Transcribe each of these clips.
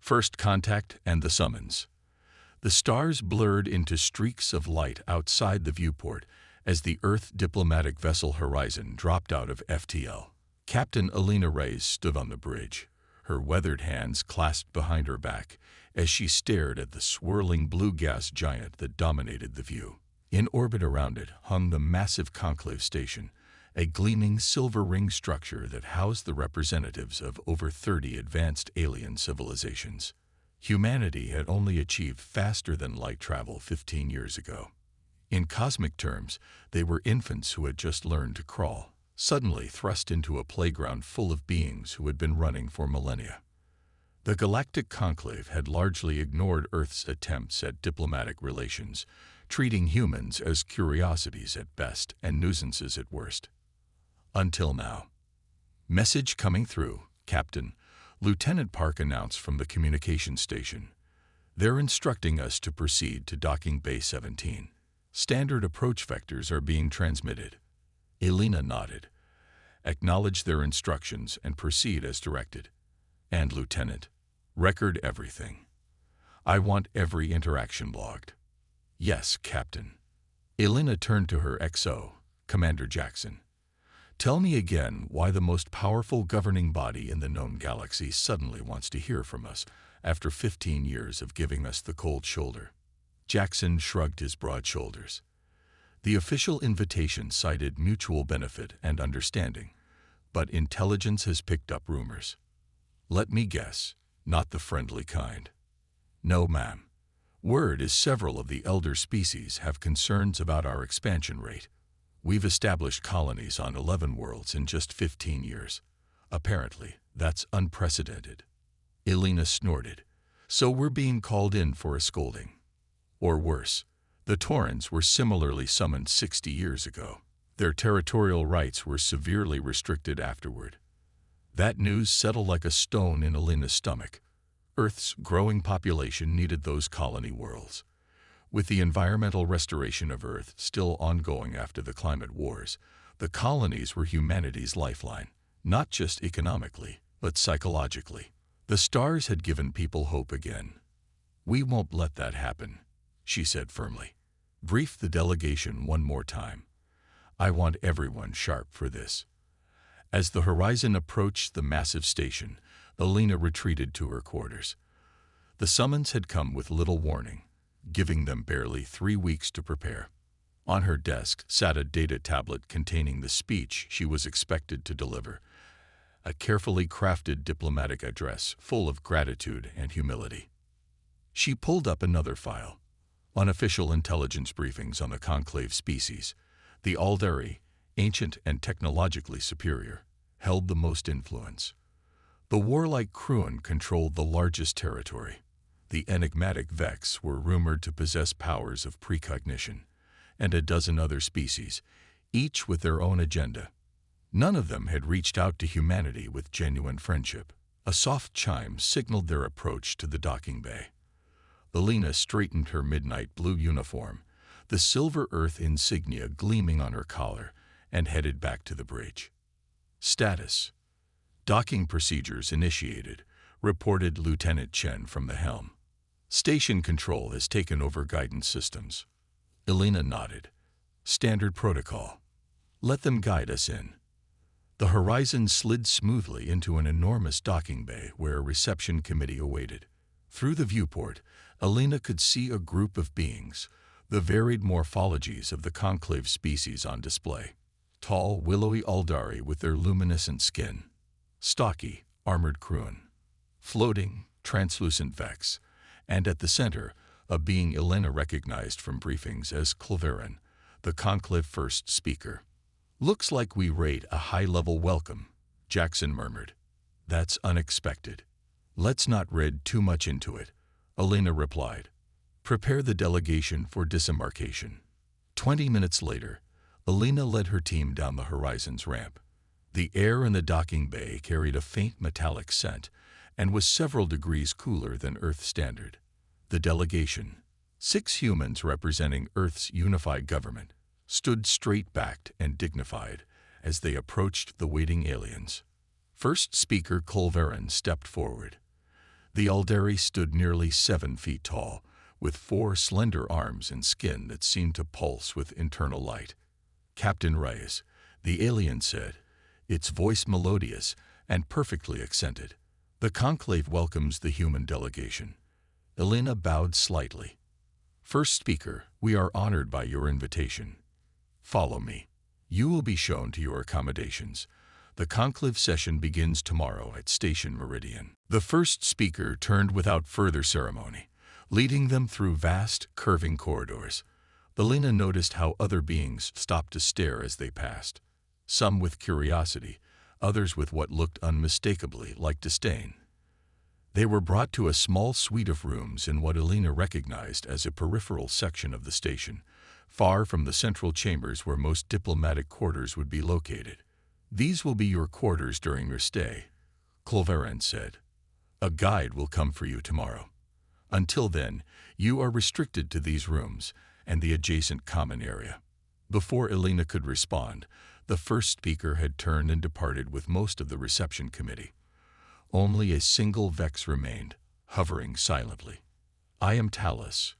First contact and the summons. The stars blurred into streaks of light outside the viewport as the Earth diplomatic vessel Horizon dropped out of FTL. Captain Alina Reyes stood on the bridge, her weathered hands clasped behind her back as she stared at the swirling blue gas giant that dominated the view. In orbit around it hung the massive conclave station, a gleaming silver ring structure that housed the representatives of over 30 advanced alien civilizations. Humanity had only achieved faster-than-light travel 15 years ago. In cosmic terms, they were infants who had just learned to crawl, suddenly thrust into a playground full of beings who had been running for millennia. The Galactic Conclave had largely ignored Earth's attempts at diplomatic relations, treating humans as curiosities at best and nuisances at worst. Until now. Message coming through, Captain, Lieutenant Park announced from the communication station. They're instructing us to proceed to Docking Bay 17. Standard approach vectors are being transmitted. Alina nodded. Acknowledge their instructions and proceed as directed. And Lieutenant, record everything. I want every interaction logged. Yes, Captain. Alina turned to her XO, Commander Jackson. Tell me again why the most powerful governing body in the known galaxy suddenly wants to hear from us after 15 years of giving us the cold shoulder. Jackson shrugged his broad shoulders. The official invitation cited mutual benefit and understanding, but intelligence has picked up rumors. Let me guess, not the friendly kind. No, ma'am. Word is several of the elder species have concerns about our expansion rate. We've established colonies on 11 worlds in just 15 years. Apparently, that's unprecedented. Alina snorted. So we're being called in for a scolding. Or worse, the Taurans were similarly summoned 60 years ago. Their territorial rights were severely restricted afterward. That news settled like a stone in Alina's stomach. Earth's growing population needed those colony worlds. With the environmental restoration of Earth still ongoing after the climate wars, the colonies were humanity's lifeline, not just economically, but psychologically. The stars had given people hope again. We won't let that happen, she said firmly. Brief the delegation one more time. I want everyone sharp for this. As the Horizon approached the massive station, Alina retreated to her quarters. The summons had come with little warning, giving them barely 3 weeks to prepare. On her desk sat a data tablet containing the speech she was expected to deliver, a carefully crafted diplomatic address full of gratitude and humility. She pulled up another file. Unofficial intelligence briefings on the conclave species, the Aldari, ancient and technologically superior, held the most influence. The warlike Kruan controlled the largest territory. The enigmatic Vex were rumored to possess powers of precognition, and a dozen other species, each with their own agenda. None of them had reached out to humanity with genuine friendship. A soft chime signaled their approach to the docking bay. Alina straightened her midnight blue uniform, the silver Earth insignia gleaming on her collar, and headed back to the bridge. Status. Docking procedures initiated, reported Lieutenant Chen from the helm. Station control has taken over guidance systems. Alina nodded. Standard protocol. Let them guide us in. The Horizon slid smoothly into an enormous docking bay where a reception committee awaited. Through the viewport, Alina could see a group of beings, the varied morphologies of the conclave species on display. Tall, willowy Aldari with their luminescent skin. Stocky, armored Kruan. Floating, translucent Vex. And at the center, a being Alina recognized from briefings as Cloverin, the conclave first speaker. Looks like we rate a high-level welcome, Jackson murmured. That's unexpected. Let's not read too much into it, Alina replied. Prepare the delegation for disembarkation. 20 minutes later, Alina led her team down the Horizon's ramp. The air in the docking bay carried a faint metallic scent and was several degrees cooler than Earth standard. The delegation, 6 humans representing Earth's unified government, stood straight-backed and dignified as they approached the waiting aliens. First speaker Cloverin stepped forward. The Aldari stood nearly 7 feet tall, with 4 slender arms and skin that seemed to pulse with internal light. "Captain Reyes," the alien said, its voice melodious and perfectly accented. "The conclave welcomes the human delegation." Elena bowed slightly. "First speaker, we are honored by your invitation. Follow me. You will be shown to your accommodations. The conclave session begins tomorrow at Station Meridian." The first speaker turned without further ceremony, leading them through vast, curving corridors. Elena noticed how other beings stopped to stare as they passed, some with curiosity, others with what looked unmistakably like disdain. They were brought to a small suite of rooms in what Elena recognized as a peripheral section of the station, far from the central chambers where most diplomatic quarters would be located. "These will be your quarters during your stay," Cloverend said. "A guide will come for you tomorrow. Until then, you are restricted to these rooms and the adjacent common area." Before Elena could respond, the first speaker had turned and departed with most of the reception committee. Only a single Vex remained, hovering silently. "I am Talus,"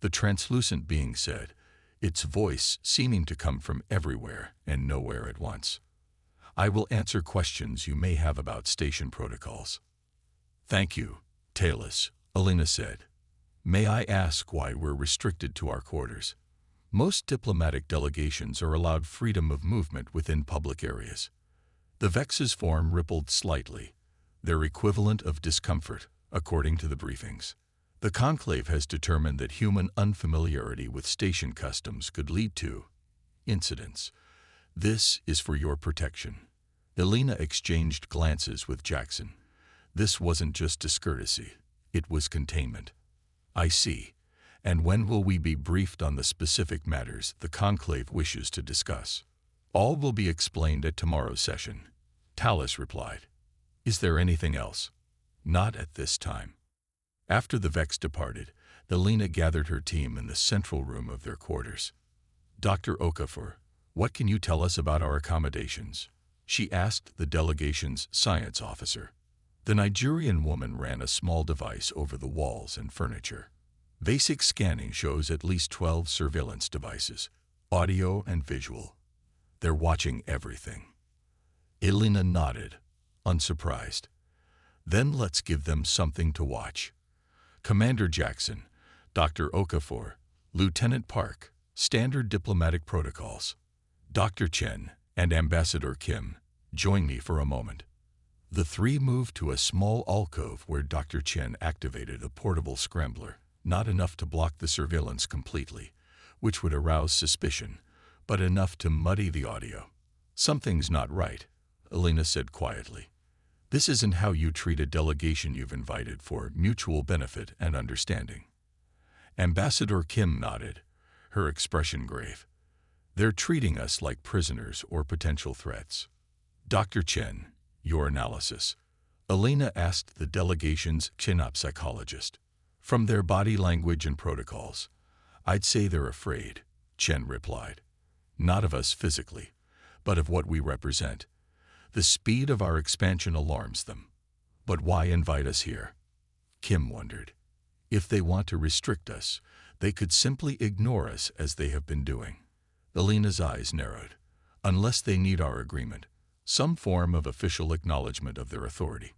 the translucent being said, its voice seeming to come from everywhere and nowhere at once. "I will answer questions you may have about station protocols." "Thank you, Talus," Elena said. "May I ask why we're restricted to our quarters?" Most diplomatic delegations are allowed freedom of movement within public areas. The Vex's form rippled slightly, their equivalent of discomfort, according to the briefings. "The conclave has determined that human unfamiliarity with station customs could lead to incidents. This is for your protection." Elena exchanged glances with Jackson. This wasn't just discourtesy, it was containment. "I see. And when will we be briefed on the specific matters the conclave wishes to discuss?" "All will be explained at tomorrow's session," Talus replied. "Is there anything else?" "Not at this time." After the Vex departed, Elena gathered her team in the central room of their quarters. "Dr. Okafor, what can you tell us about our accommodations?" she asked the delegation's science officer. The Nigerian woman ran a small device over the walls and furniture. "Basic scanning shows at least 12 surveillance devices, audio and visual. They're watching everything." Elena nodded, unsurprised. "Then let's give them something to watch." "Commander Jackson, Dr. Okafor, Lieutenant Park, standard diplomatic protocols. Dr. Chen and Ambassador Kim, join me for a moment." The three moved to a small alcove where Dr. Chen activated a portable scrambler, not enough to block the surveillance completely, which would arouse suspicion, but enough to muddy the audio. "Something's not right," Elena said quietly. "This isn't how you treat a delegation you've invited for mutual benefit and understanding." Ambassador Kim nodded, her expression grave. "They're treating us like prisoners or potential threats." "Dr. Chen, your analysis," Elena asked the delegation's chinopsychologist. "From their body language and protocols, I'd say they're afraid," Chen replied. "Not of us physically, but of what we represent. The speed of our expansion alarms them. But why invite us here?" Kim wondered. "If they want to restrict us, they could simply ignore us as they have been doing." Elena's eyes narrowed. "Unless they need our agreement, some form of official acknowledgement of their authority.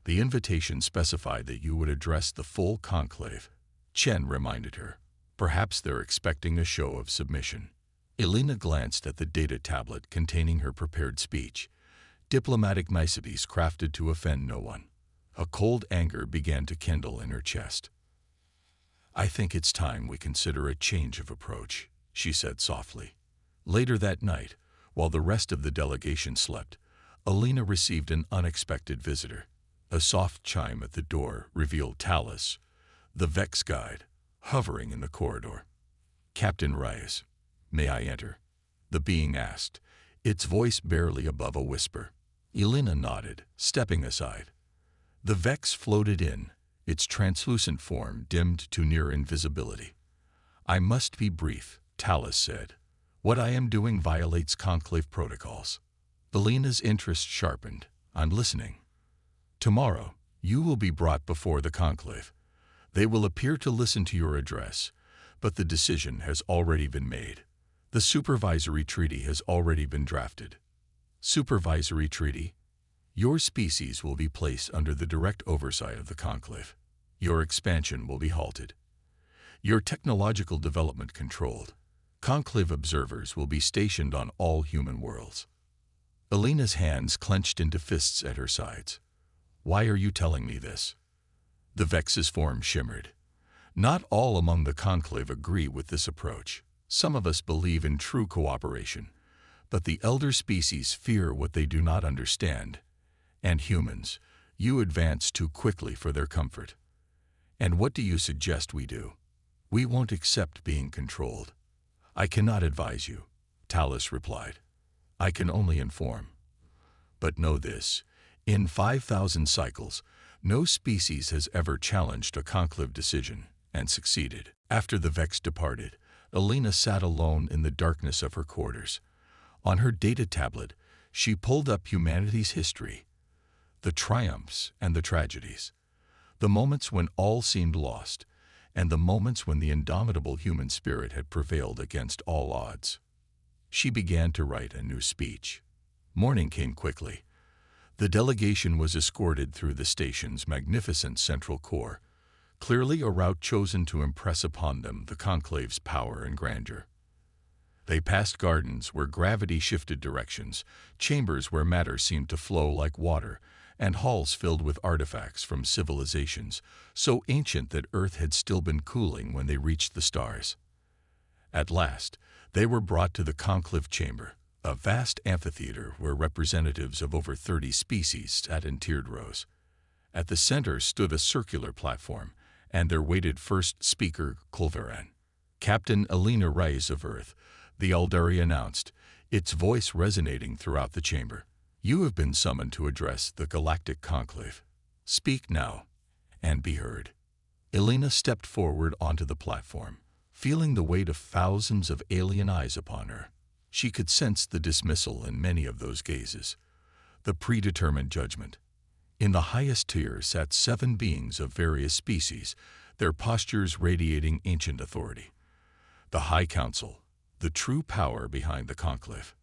The invitation specified that you would address the full conclave," Chen reminded her. "Perhaps they're expecting a show of submission." Elena glanced at the data tablet containing her prepared speech, diplomatic niceties crafted to offend no one. A cold anger began to kindle in her chest. "I think it's time we consider a change of approach," she said softly. Later that night, while the rest of the delegation slept, Elena received an unexpected visitor. A soft chime at the door revealed Talus, the Vex guide, hovering in the corridor. "Captain Reyes, may I enter?" the being asked, its voice barely above a whisper. Elena nodded, stepping aside. The Vex floated in, its translucent form dimmed to near invisibility. "I must be brief," Talus said. "What I am doing violates conclave protocols." Elena's interest sharpened. "I'm listening." "Tomorrow, You will be brought before the conclave. They will appear to listen to your address, but the decision has already been made. The supervisory treaty has already been drafted. Supervisory treaty. Your species will be placed under the direct oversight of the conclave. Your expansion will be halted. Your technological development controlled. Conclave observers will be stationed on all human worlds. Elena's hands clenched into fists at her sides. Why are you telling me this? The Vex's form shimmered. Not all among the conclave agree with this approach. Some of us believe in true cooperation, but the elder species fear what they do not understand. And humans, you advance too quickly for their comfort. And what do you suggest we do? We won't accept being controlled. I cannot advise you, Talus replied. I can only inform. But know this, in 5,000 cycles, no species has ever challenged a conclave decision and succeeded. After the Vex departed, Elena sat alone in the darkness of her quarters. On her data tablet, she pulled up humanity's history, the triumphs and the tragedies, the moments when all seemed lost, and the moments when the indomitable human spirit had prevailed against all odds. She began to write a new speech. Morning came quickly. The delegation was escorted through the station's magnificent central core, clearly a route chosen to impress upon them the conclave's power and grandeur. They passed gardens where gravity shifted directions, chambers where matter seemed to flow like water, and halls filled with artifacts from civilizations so ancient that Earth had still been cooling when they reached the stars. At last, they were brought to the conclave chamber, a vast amphitheater where representatives of over 30 species sat in tiered rows. At the center stood a circular platform, and there waited first speaker Kulveran. Captain Elena Reyes of Earth, the Aldari announced, its voice resonating throughout the chamber. You have been summoned to address the Galactic Conclave. Speak now, and be heard. Elena stepped forward onto the platform, feeling the weight of thousands of alien eyes upon her. She could sense the dismissal in many of those gazes, the predetermined judgment. In the highest tier sat 7 beings of various species, their postures radiating ancient authority. The High Council, the true power behind the conclave.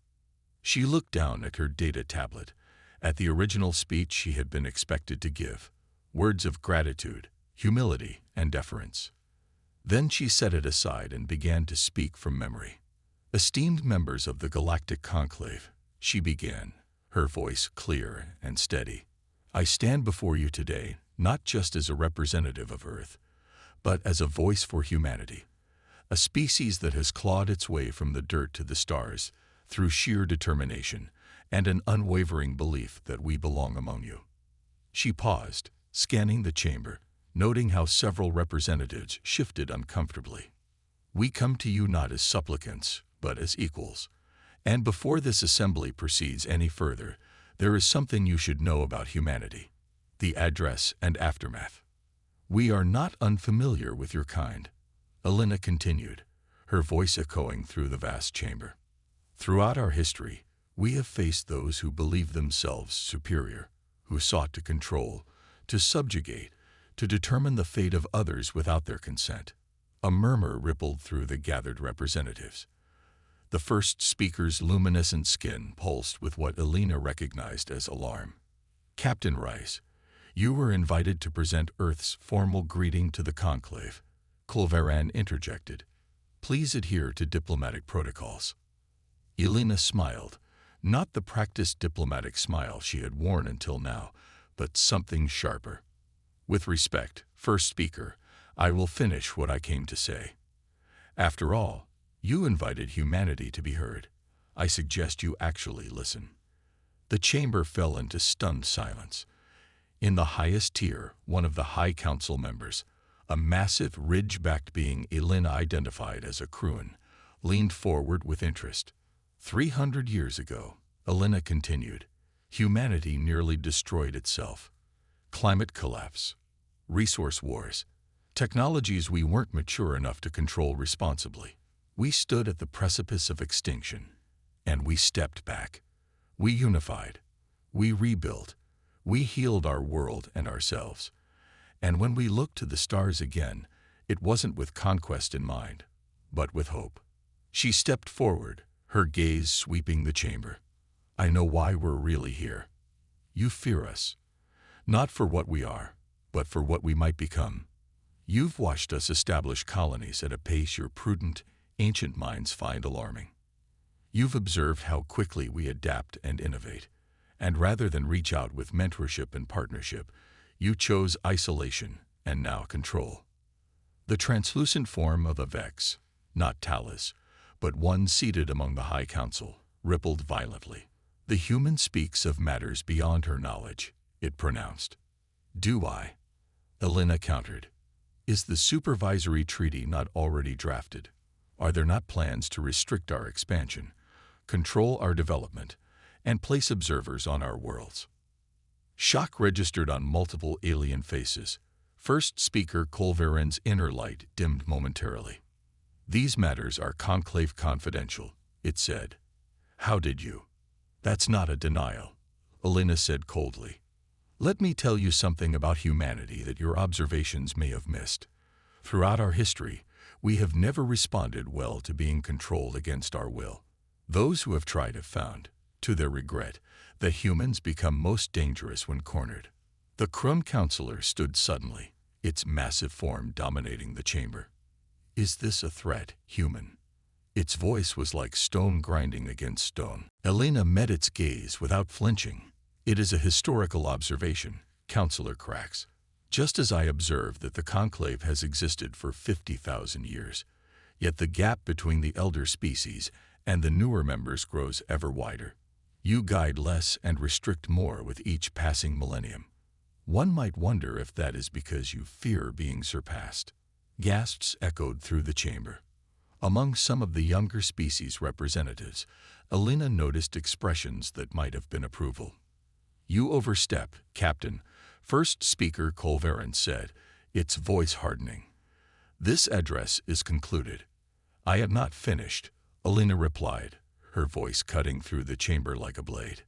She looked down at her data tablet, at the original speech she had been expected to give, words of gratitude, humility, and deference. Then she set it aside and began to speak from memory. Esteemed members of the Galactic Conclave, she began, her voice clear and steady. I stand before you today not just as a representative of Earth, but as a voice for humanity, a species that has clawed its way from the dirt to the stars through sheer determination and an unwavering belief that we belong among you. She paused, scanning the chamber, noting how several representatives shifted uncomfortably. We come to you not as supplicants, but as equals. And before this assembly proceeds any further, there is something you should know about humanity, the address and aftermath. We are not unfamiliar with your kind, Elena continued, her voice echoing through the vast chamber. Throughout our history, we have faced those who believed themselves superior, who sought to control, to subjugate, to determine the fate of others without their consent. A murmur rippled through the gathered representatives. The first speaker's luminescent skin pulsed with what Elena recognized as alarm. Captain Rice, you were invited to present Earth's formal greeting to the conclave, Kulveran interjected. Please adhere to diplomatic protocols. Elena smiled, not the practiced diplomatic smile she had worn until now, but something sharper. With respect, first speaker, I will finish what I came to say. After all, you invited humanity to be heard. I suggest you actually listen. The chamber fell into stunned silence. In the highest tier, one of the High Council members, a massive, ridge-backed being Elena identified as a Kruan, leaned forward with interest. 300 years ago, Elena continued, humanity nearly destroyed itself. Climate collapse, resource wars, technologies we weren't mature enough to control responsibly. We stood at the precipice of extinction, and we stepped back. We unified. We rebuilt. We healed our world and ourselves. And when we looked to the stars again, it wasn't with conquest in mind, but with hope. She stepped forward, her gaze sweeping the chamber. I know why we're really here. You fear us, not for what we are, but for what we might become. You've watched us establish colonies at a pace your prudent, ancient minds find alarming. You've observed how quickly we adapt and innovate, and rather than reach out with mentorship and partnership, you chose isolation and now control. The translucent form of a Vex, not Talus, but one seated among the High Council, rippled violently. The human speaks of matters beyond her knowledge, it pronounced. Do I? Elena countered. Is the supervisory treaty not already drafted? Are there not plans to restrict our expansion, control our development, and place observers on our worlds? Shock registered on multiple alien faces. First speaker Colveren's inner light dimmed momentarily. These matters are conclave confidential, it said. How did you? That's not a denial, Elena said coldly. Let me tell you something about humanity that your observations may have missed. Throughout our history, we have never responded well to being controlled against our will. Those who have tried have found, to their regret, that humans become most dangerous when cornered. The Krum counselor stood suddenly, its massive form dominating the chamber. Is this a threat, human? Its voice was like stone grinding against stone. Elena met its gaze without flinching. It is a historical observation, Counselor Krax. Just as I observed that the conclave has existed for 50,000 years, yet the gap between the elder species and the newer members grows ever wider. You guide less and restrict more with each passing millennium. One might wonder if that is because you fear being surpassed. Gasps echoed through the chamber. Among some of the younger species representatives, Elena noticed expressions that might have been approval. You overstep, Captain, first speaker Colveren said, its voice hardening. This address is concluded. I am not finished, Elena replied, her voice cutting through the chamber like a blade.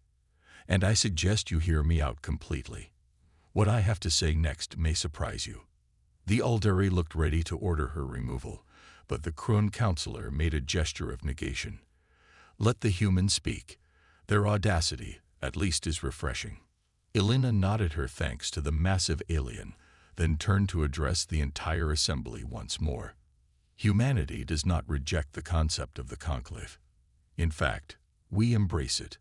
And I suggest you hear me out completely. What I have to say next may surprise you. The Aldari looked ready to order her removal, but the Krun counselor made a gesture of negation. Let the humans speak. Their audacity, at least, is refreshing. Elena nodded her thanks to the massive alien, then turned to address the entire assembly once more. Humanity does not reject the concept of the conclave. In fact, we embrace it.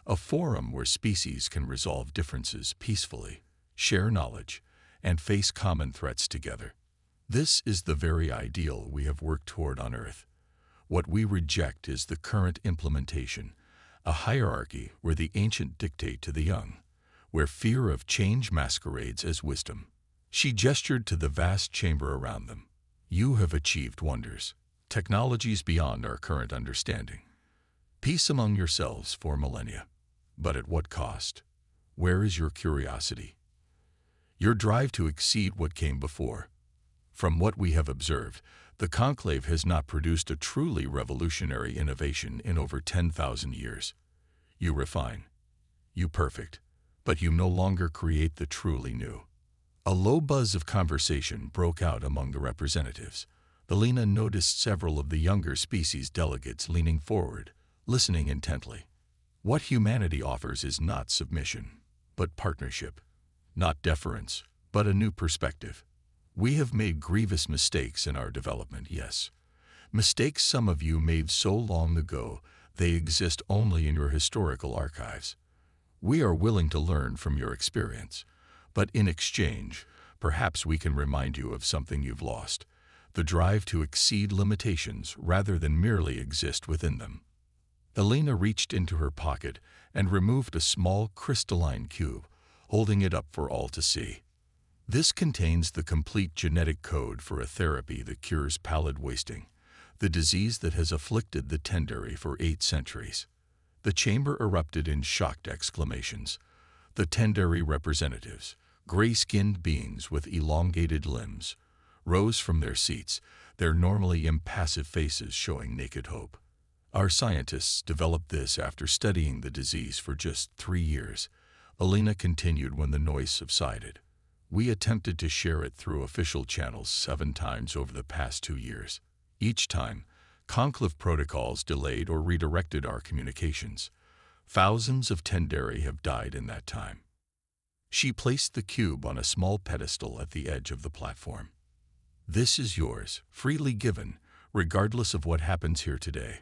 A forum where species can resolve differences peacefully, share knowledge, and face common threats together. This is the very ideal we have worked toward on Earth. What we reject is the current implementation, a hierarchy where the ancient dictate to the young, where fear of change masquerades as wisdom. She gestured to the vast chamber around them. You have achieved wonders, technologies beyond our current understanding. Peace among yourselves for millennia. But at what cost? Where is your curiosity? Your drive to exceed what came before? From what we have observed, the conclave has not produced a truly revolutionary innovation in over 10,000 years. You refine, you perfect, but you no longer create the truly new. A low buzz of conversation broke out among the representatives. Elena noticed several of the younger species delegates leaning forward, listening intently. What humanity offers is not submission, but partnership. Not deference, but a new perspective. We have made grievous mistakes in our development, yes. Mistakes some of you made so long ago they exist only in your historical archives. We are willing to learn from your experience, but in exchange, perhaps we can remind you of something you've lost, the drive to exceed limitations rather than merely exist within them. Elena reached into her pocket and removed a small crystalline cube, holding it up for all to see. This contains the complete genetic code for a therapy that cures pallid wasting, the disease that has afflicted the Tendari for 8 centuries. The chamber erupted in shocked exclamations. The Tendari representatives, gray-skinned beings with elongated limbs, rose from their seats, their normally impassive faces showing naked hope. Our scientists developed this after studying the disease for just 3 years, Alina continued when the noise subsided. We attempted to share it through official channels 7 times over the past 2 years. Each time, conclave protocols delayed or redirected our communications. Thousands of Tendari have died in that time. She placed the cube on a small pedestal at the edge of the platform. This is yours, freely given, regardless of what happens here today.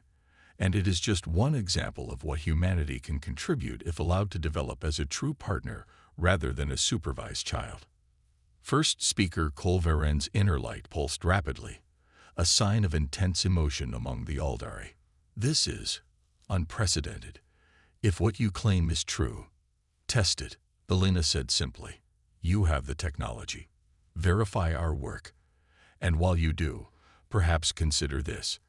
And it is just one example of what humanity can contribute if allowed to develop as a true partner rather than a supervised child. First speaker Kolveren's inner light pulsed rapidly, a sign of intense emotion among the Aldari. This is unprecedented. If what you claim is true, test it, Alina said simply. You have the technology. Verify our work. And while you do, perhaps consider this.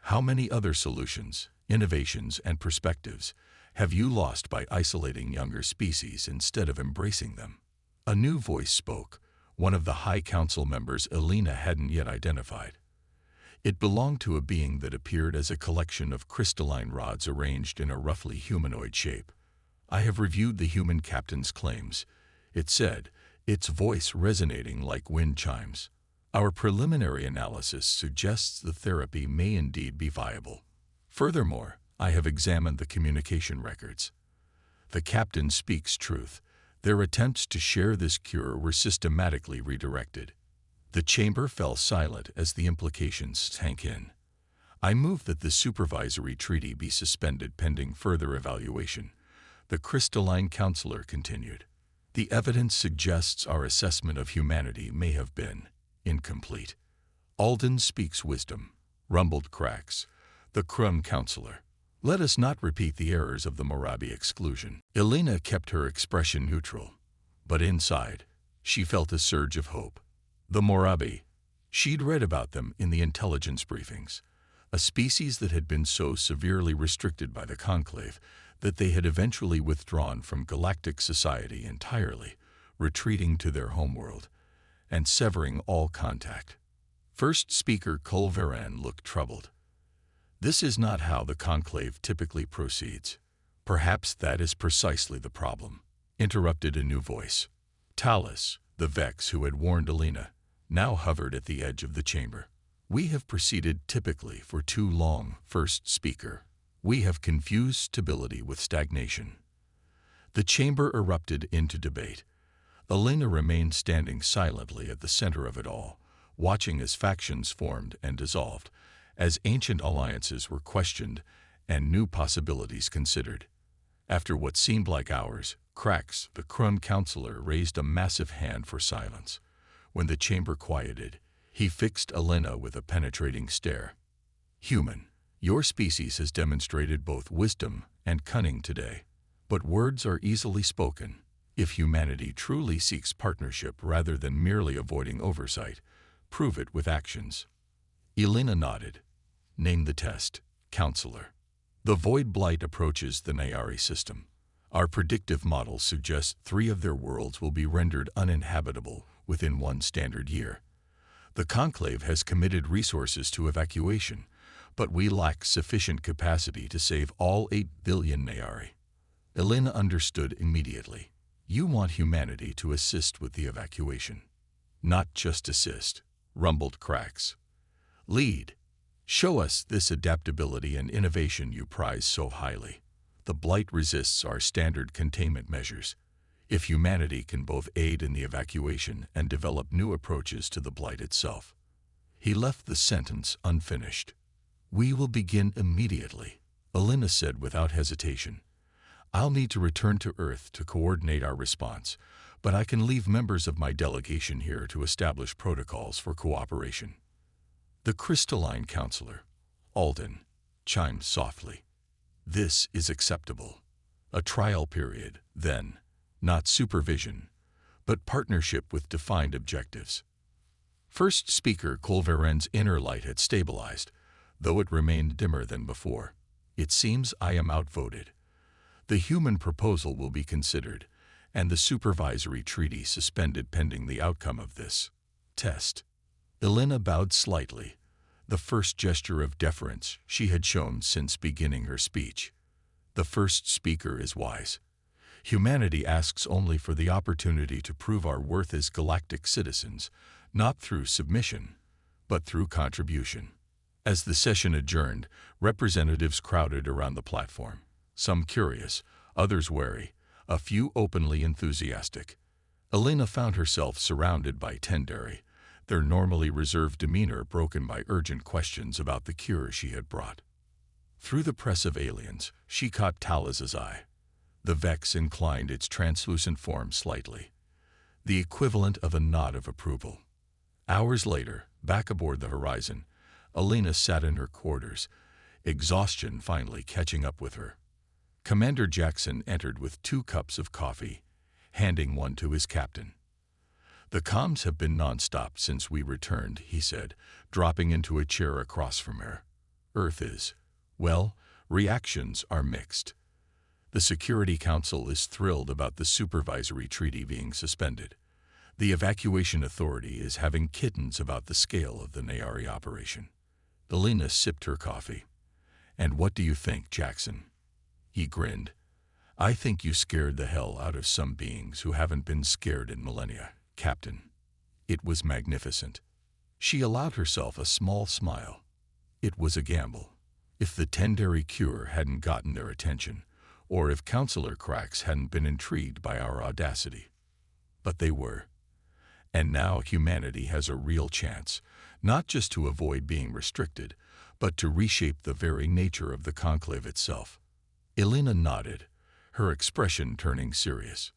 How many other solutions, innovations, and perspectives have you lost by isolating younger species instead of embracing them? A new voice spoke, one of the High Council members Alina hadn't yet identified. It belonged to a being that appeared as a collection of crystalline rods arranged in a roughly humanoid shape. I have reviewed the human captain's claims, it said, its voice resonating like wind chimes. Our preliminary analysis suggests the therapy may indeed be viable. Furthermore, I have examined the communication records. The captain speaks truth. Their attempts to share this cure were systematically redirected. The chamber fell silent as the implications sank in. I move that the supervisory treaty be suspended pending further evaluation. The crystalline counselor continued. The evidence suggests our assessment of humanity may have been incomplete. Alden speaks wisdom, rumbled Cracks, the Crumb counselor. Let us not repeat the errors of the Morabi exclusion. Alina kept her expression neutral, but inside, she felt a surge of hope. The Morabi. She'd read about them in the intelligence briefings, a species that had been so severely restricted by the Conclave that they had eventually withdrawn from galactic society entirely, retreating to their homeworld and severing all contact. First speaker Kolveren looked troubled. This is not how the Conclave typically proceeds. Perhaps that is precisely the problem, interrupted a new voice. Talus, the Vex who had warned Alina, now hovered at the edge of the chamber. We have proceeded typically for too long, first speaker. We have confused stability with stagnation. The chamber erupted into debate. Alina remained standing silently at the center of it all, watching as factions formed and dissolved, as ancient alliances were questioned and new possibilities considered. After what seemed like hours, Cracks, the Crumb counselor, raised a massive hand for silence. When the chamber quieted, he fixed Alina with a penetrating stare. Human, your species has demonstrated both wisdom and cunning today, but words are easily spoken. If humanity truly seeks partnership rather than merely avoiding oversight, prove it with actions. Alina nodded. Name the test, counselor. The Void Blight approaches the Nayari system. Our predictive models suggest 3 of their worlds will be rendered uninhabitable within 1 standard year. The Conclave has committed resources to evacuation, but we lack sufficient capacity to save all 8 billion Nayari. Alina understood immediately. You want humanity to assist with the evacuation. Not just assist, rumbled Cracks. Lead. Show us this adaptability and innovation you prize so highly. The Blight resists our standard containment measures. If humanity can both aid in the evacuation and develop new approaches to the Blight itself. He left the sentence unfinished. We will begin immediately, Alina said without hesitation. I'll need to return to Earth to coordinate our response, but I can leave members of my delegation here to establish protocols for cooperation. The crystalline counselor, Alden, chimed softly. This is acceptable. A trial period, then, not supervision, but partnership with defined objectives. First speaker Kolveren's inner light had stabilized, though it remained dimmer than before. It seems I am outvoted. The human proposal will be considered, and the supervisory treaty suspended pending the outcome of this test. Alina bowed slightly, the first gesture of deference she had shown since beginning her speech. The first speaker is wise. Humanity asks only for the opportunity to prove our worth as galactic citizens, not through submission, but through contribution. As the session adjourned, representatives crowded around the platform, some curious, others wary, a few openly enthusiastic. Elena found herself surrounded by Tendari, their normally reserved demeanor broken by urgent questions about the cure she had brought. Through the press of aliens, she caught Talaz's eye. The Vex inclined its translucent form slightly, the equivalent of a nod of approval. Hours later, back aboard the Horizon, Elena sat in her quarters, exhaustion finally catching up with her. Commander Jackson entered with 2 cups of coffee, handing one to his captain. "The comms have been nonstop since we returned," he said, dropping into a chair across from her. "Earth is, well, reactions are mixed. The Security Council is thrilled about the supervisory treaty being suspended. The Evacuation Authority is having kittens about the scale of the Nayari operation." Elena sipped her coffee. "And what do you think, Jackson?" He grinned. "I think you scared the hell out of some beings who haven't been scared in millennia, Captain." It was magnificent. She allowed herself a small smile. It was a gamble. If the Tendari cure hadn't gotten their attention, or if Counselor Krax hadn't been intrigued by our audacity. But they were. And now humanity has a real chance, not just to avoid being restricted, but to reshape the very nature of the conclave itself. Elena nodded, her expression turning serious.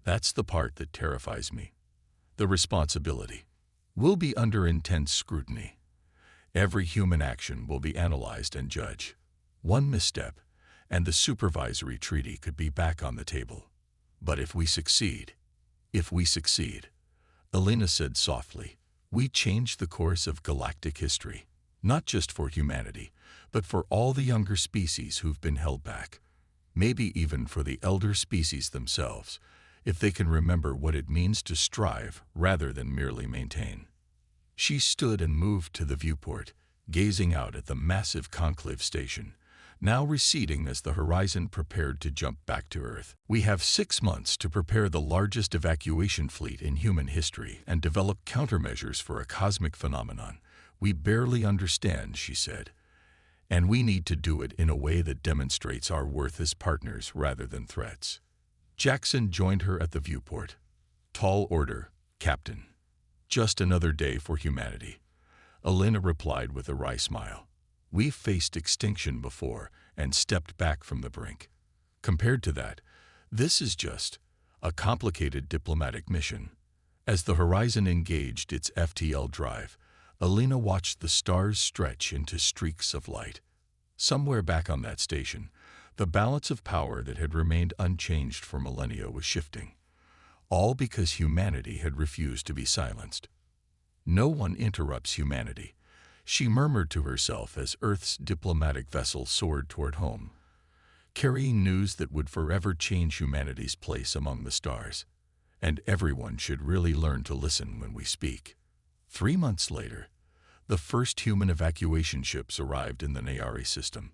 "That's the part that terrifies me. The responsibility. We'll be under intense scrutiny. Every human action will be analyzed and judged. One misstep, and the supervisory treaty could be back on the table. But if we succeed, Elena said softly, we change the course of galactic history, not just for humanity, but for all the younger species who've been held back. Maybe even for the elder species themselves, if they can remember what it means to strive rather than merely maintain." She stood and moved to the viewport, gazing out at the massive conclave station, now receding as the Horizon prepared to jump back to Earth. "We have 6 months to prepare the largest evacuation fleet in human history and develop countermeasures for a cosmic phenomenon we barely understand," she said. "And we need to do it in a way that demonstrates our worth as partners rather than threats." Jackson joined her at the viewport. "Tall order, Captain. Just another day for humanity," Elena replied with a wry smile. "We've faced extinction before and stepped back from the brink. Compared to that, this is just a complicated diplomatic mission." As the Horizon engaged its FTL drive, Elena watched the stars stretch into streaks of light. Somewhere back on that station, the balance of power that had remained unchanged for millennia was shifting, all because humanity had refused to be silenced. "No one interrupts humanity," she murmured to herself as Earth's diplomatic vessel soared toward home, carrying news that would forever change humanity's place among the stars. And everyone should really learn to listen when we speak. 3 months later, the first human evacuation ships arrived in the Nayari system.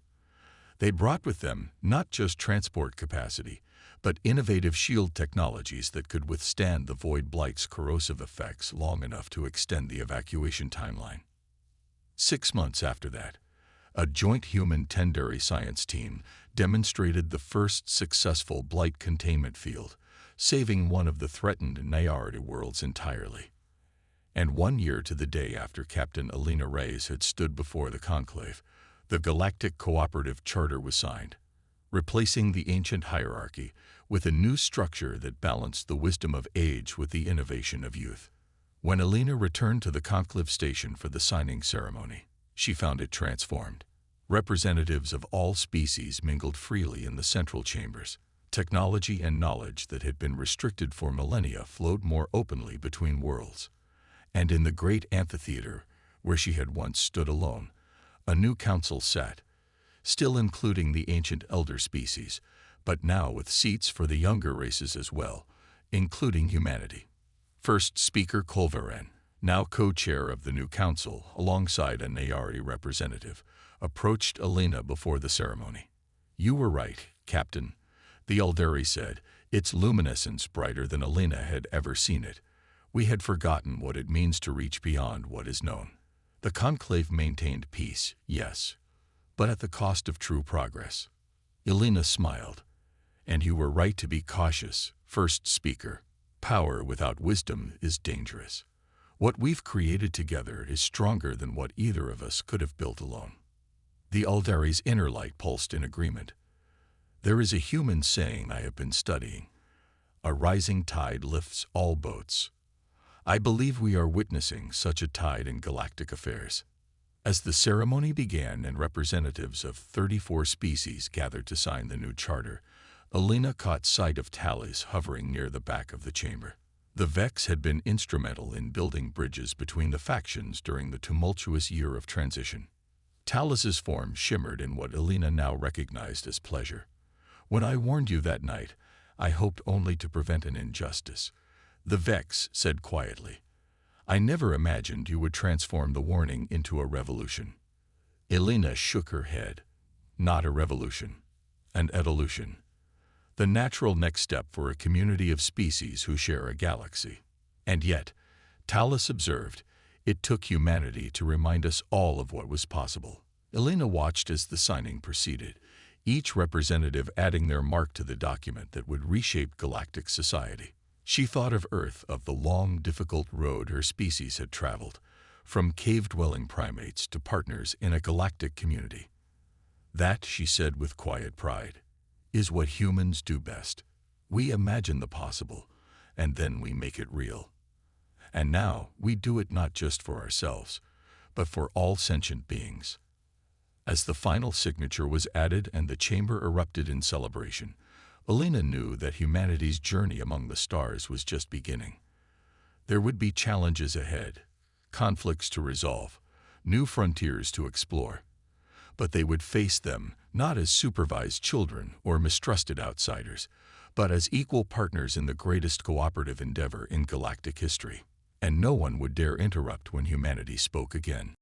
They brought with them not just transport capacity, but innovative shield technologies that could withstand the Void Blight's corrosive effects long enough to extend the evacuation timeline. 6 months after that, a joint human Tendari science team demonstrated the first successful Blight containment field, saving one of the threatened Nayari worlds entirely. And 1 year to the day after Captain Elena Reyes had stood before the conclave, the Galactic Cooperative Charter was signed, replacing the ancient hierarchy with a new structure that balanced the wisdom of age with the innovation of youth. When Elena returned to the conclave station for the signing ceremony, she found it transformed. Representatives of all species mingled freely in the central chambers. Technology and knowledge that had been restricted for millennia flowed more openly between worlds. And in the great amphitheater, where she had once stood alone, a new council sat, still including the ancient elder species, but now with seats for the younger races as well, including humanity. First Speaker Kolvaren, now co-chair of the new council alongside a Nayari representative, approached Elena before the ceremony. "You were right, Captain. The Aldari said, its luminescence brighter than Elena had ever seen it. We had forgotten what it means to reach beyond what is known. The conclave maintained peace, yes, but at the cost of true progress. Elena smiled. And you were right to be cautious, first speaker. Power without wisdom is dangerous. What we've created together is stronger than what either of us could have built alone. The Aldari's inner light pulsed in agreement. There is a human saying I have been studying. A rising tide lifts all boats. I believe we are witnessing such a tide in galactic affairs. As the ceremony began and representatives of 34 species gathered to sign the new charter, Elena caught sight of Talis hovering near the back of the chamber. The Vex had been instrumental in building bridges between the factions during the tumultuous year of transition. Talis's form shimmered in what Elena now recognized as pleasure. When I warned you that night, I hoped only to prevent an injustice, the Vex said quietly. I never imagined you would transform the warning into a revolution. Elena shook her head. Not a revolution, an evolution. The natural next step for a community of species who share a galaxy. And yet, Talis observed, it took humanity to remind us all of what was possible. Elena watched as the signing proceeded, each representative adding their mark to the document that would reshape galactic society. She thought of Earth, of the long, difficult road her species had traveled, from cave-dwelling primates to partners in a galactic community. That, she said with quiet pride, is what humans do best. We imagine the possible, and then we make it real. And now we do it not just for ourselves, but for all sentient beings. As the final signature was added and the chamber erupted in celebration, Elena knew that humanity's journey among the stars was just beginning. There would be challenges ahead, conflicts to resolve, new frontiers to explore. But they would face them not as supervised children or mistrusted outsiders, but as equal partners in the greatest cooperative endeavor in galactic history. And no one would dare interrupt when humanity spoke again.